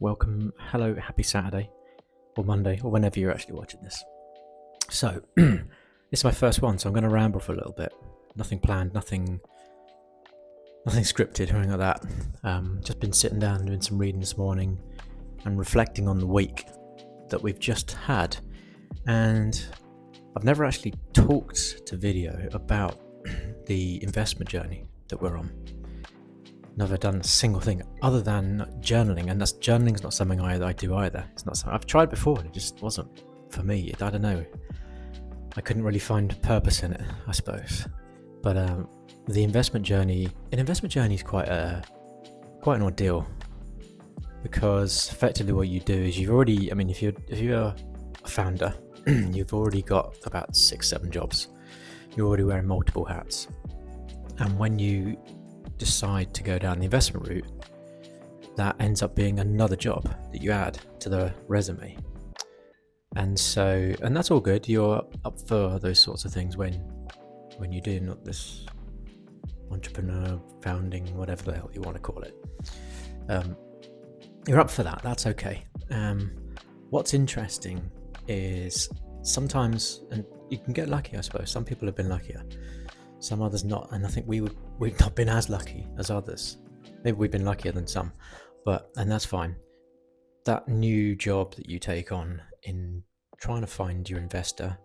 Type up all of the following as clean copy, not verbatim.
Welcome, hello, happy Saturday, or Monday, or whenever you're actually watching this. So, this is my first one, so I'm going to ramble for a little bit. Nothing planned, nothing scripted or anything like that. Just been sitting down doing some reading this morning and reflecting on the week that we've just had. And I've never actually talked to video about the investment journey that we're on. Never done a single thing other than journaling, and journaling's not something I do either. It's not something I've tried before, and it just wasn't for me. I don't know. I couldn't really find purpose in it, I suppose. But the investment journey is quite an ordeal, because effectively what you do is if you're a founder, you've already got about 6-7 jobs. You're already wearing multiple hats, and when you decide to go down the investment route, that ends up being another job that you add to the resume. And that's all good. You're up for those sorts of things when you do not this entrepreneur, founding, whatever the hell you want to call it. You're up for that. That's okay. What's interesting is sometimes, and you can get lucky, I suppose. Some people have been luckier, some others not, and I think we've not been as lucky as others. Maybe we've been luckier than some, and that's fine. That new job that you take on in trying to find your investor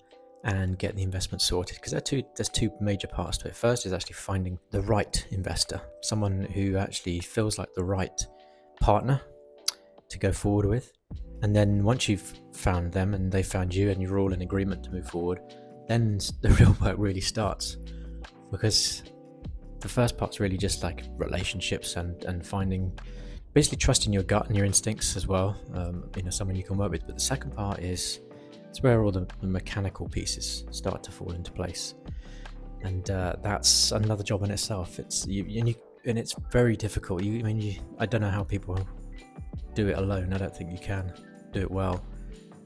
and get the investment sorted, because there's two major parts to it. First is actually finding the right investor, someone who actually feels like the right partner to go forward with. And then once you've found them and they found you and you're all in agreement to move forward, then the real work really starts. Because the first part's really just like relationships and finding, basically trusting your gut and your instincts as well, someone you can work with. But the second part it's where all the mechanical pieces start to fall into place, and that's another job in itself. It's very difficult. I don't know how people do it alone. I don't think you can do it well.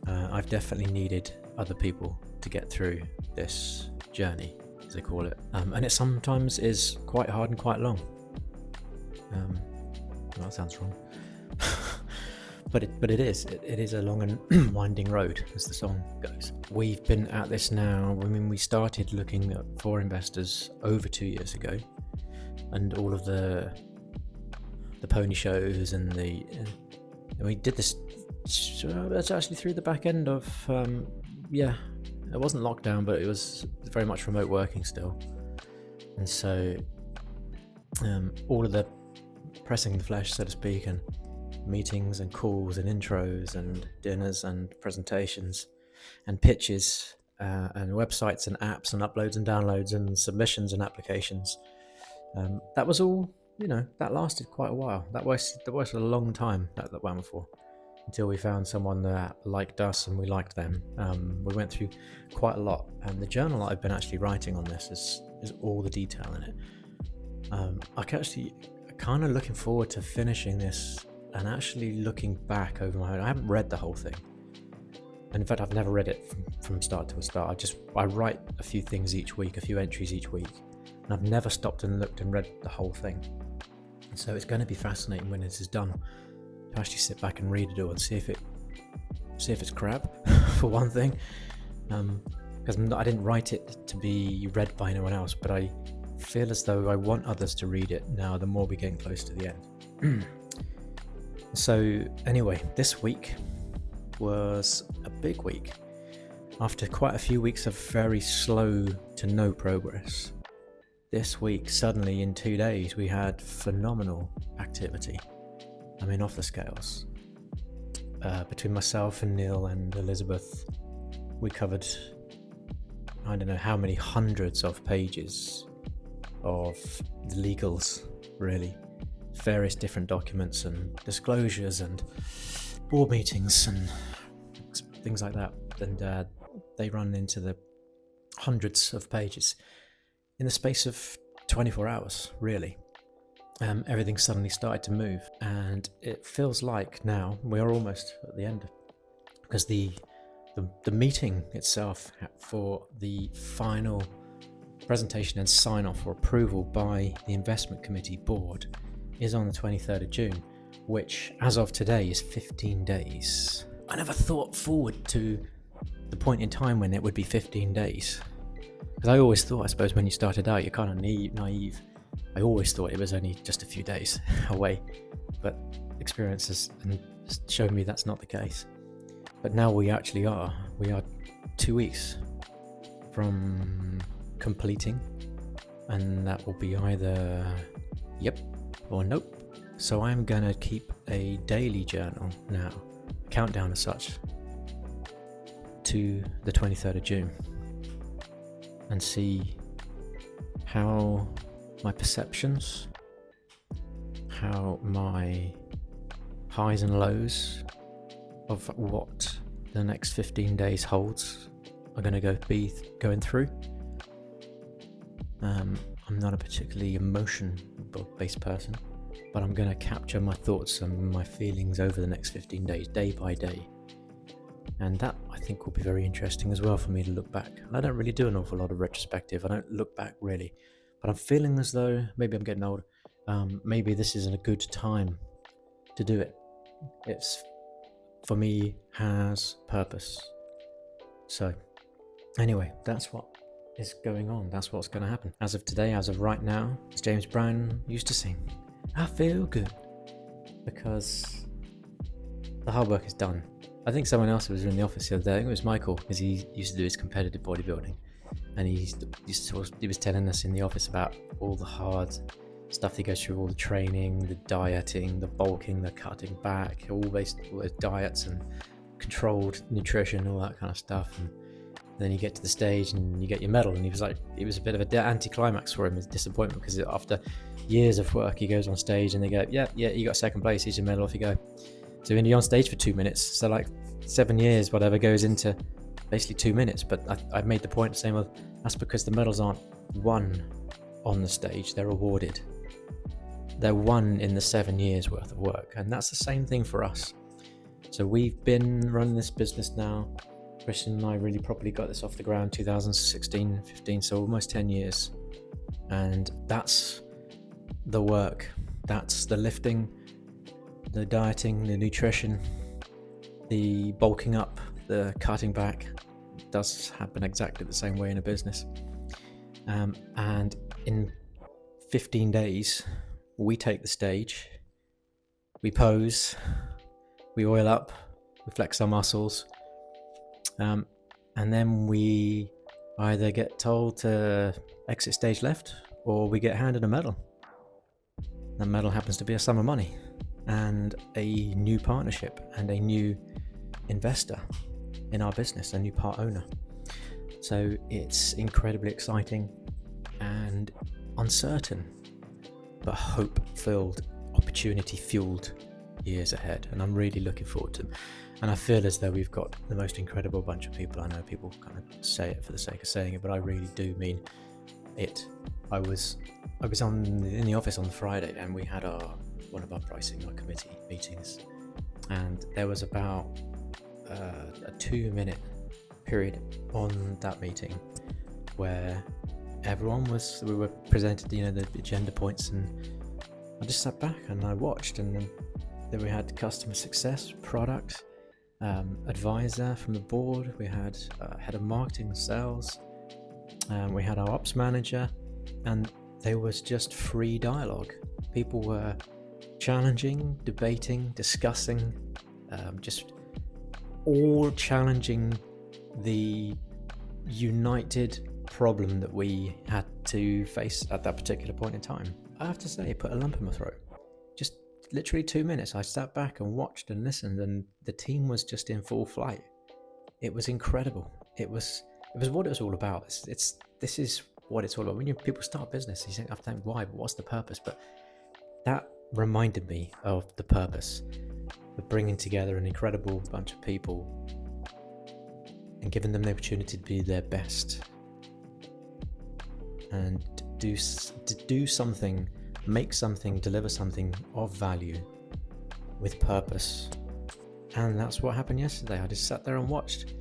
I've definitely needed other people to get through this journey, as they call it, and it sometimes is quite hard and quite long. That sounds wrong. but it is a long and winding road, as the song goes. We've been at this now. We started looking for investors over 2 years ago, and all of the pony shows and we did this. That's actually through the back end of it wasn't lockdown, but it was very much remote working still. And so all of the pressing the flesh, so to speak, and meetings and calls and intros and dinners and presentations and pitches and websites and apps and uploads and downloads and submissions and applications, that was all, that lasted quite a while. That was a long time that went for, until we found someone that liked us and we liked them. We went through quite a lot, and the journal that I've been actually writing on this is all the detail in it. I kind of looking forward to finishing this and actually looking back over my head. I haven't read the whole thing, and in fact I've never read it from start to start. I write a few things each week, a few entries each week, and I've never stopped and looked and read the whole thing. So it's going to be fascinating when this is done, to actually sit back and read it all and see if it's crap, for one thing, because I didn't write it to be read by anyone else, but I feel as though I want others to read it now, the more we're getting close to the end. So anyway, this week was a big week. After quite a few weeks of very slow to no progress, this week suddenly in 2 days we had phenomenal activity. Off the scales. Between myself and Neil and Elizabeth, we covered, I don't know how many hundreds of pages of the legals, really. Various different documents and disclosures and board meetings and things like that. And they run into the hundreds of pages in the space of 24 hours, really. Everything suddenly started to move, and it feels like now we are almost at the end, because the meeting itself for the final presentation and sign off or approval by the investment committee board is on the 23rd of June. which as of today is 15 days. I never thought forward to the point in time when it would be 15 days. Because I always thought, I suppose when you started out, you're kind of naive. I always thought it was only just a few days away. But experience has shown me that's not the case. But now we actually are. We are 2 weeks from completing. And that will be either yep or nope. So I'm going to keep a daily journal now, countdown as such, to the 23rd of June and see how my perceptions, how my highs and lows of what the next 15 days holds are going to be going through. I'm not a particularly emotion-based person, but I'm going to capture my thoughts and my feelings over the next 15 days, day by day. And that, I think, will be very interesting as well for me to look back. And I don't really do an awful lot of retrospective. I don't look back really. But I'm feeling as though, maybe I'm getting old, maybe this isn't a good time to do it. It's, for me, has purpose. So, anyway, that's what is going on. That's what's going to happen. As of today, as of right now, as James Brown used to sing, I feel good because the hard work is done. I think someone else was in the office the other day. I think it was Michael, because he used to do his competitive bodybuilding, and he was telling us in the office about all the hard stuff he goes through, all the training, the dieting, the bulking, the cutting back, all those diets and controlled nutrition, all that kind of stuff. And then you get to the stage and you get your medal, and he was like, it was a bit of an anti-climax for him, his disappointment, because after years of work he goes on stage and they go, yeah, you got second place, here's your medal, off you go. So when you're on stage for 2 minutes, so like 7 years, whatever, goes into basically 2 minutes. But I made the point saying, well, that's because the medals aren't won on the stage, they're awarded. They're won in the 7 years worth of work. And that's the same thing for us. So we've been running this business now. Christian and I really properly got this off the ground 2016, 15, so almost 10 years. And that's the work. That's the lifting, the dieting, the nutrition, the bulking up, the cutting back. It does happen exactly the same way in a business. And in 15 days, we take the stage, we pose, we oil up, we flex our muscles, and then we either get told to exit stage left or we get handed a medal. That medal happens to be a sum of money and a new partnership and a new investor in our business, a new part owner. So it's incredibly exciting and uncertain, but hope-filled, opportunity-fueled years ahead, and I'm really looking forward to them. And I feel as though we've got the most incredible bunch of people. I know people kind of say it for the sake of saying it, but I really do mean it. I was in the office on Friday, and we had one of our pricing, our committee meetings, and there was about a 2-minute period on that meeting where we were presented, the agenda points, and I just sat back and I watched, and then we had customer success, product, advisor from the board, we had head of marketing and sales, we had our ops manager, and there was just free dialogue. People were challenging, debating, discussing, just all challenging the united problem that we had to face at that particular point in time. I have to say, it put a lump in my throat. Just literally 2 minutes, I sat back and watched and listened, and the team was just in full flight. It was incredible. It was what it was all about. This is what it's all about. When people start business, you think, I think, why, but what's the purpose? But that reminded me of the purpose of bringing together an incredible bunch of people and giving them the opportunity to be their best, and to do something, make something, deliver something of value with purpose. And that's what happened yesterday. I just sat there and watched,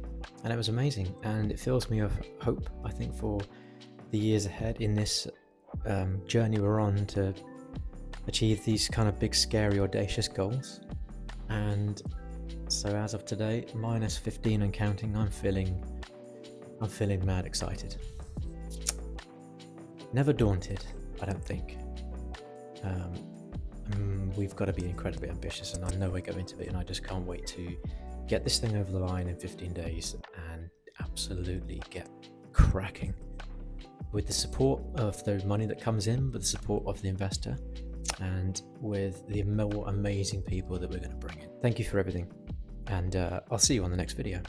and it was amazing, and it fills me with hope, I think, for the years ahead in this journey we're on to achieve these kind of big, scary, audacious goals. And so as of today, minus 15 and counting, I'm feeling mad excited. Never daunted, I don't think. We've got to be incredibly ambitious, and I know we're going to be, and I just can't wait to get this thing over the line in 15 days and absolutely get cracking with the support of the money that comes in, with the support of the investor, and with the more amazing people that we're going to bring in. Thank you for everything, and I'll see you on the next video.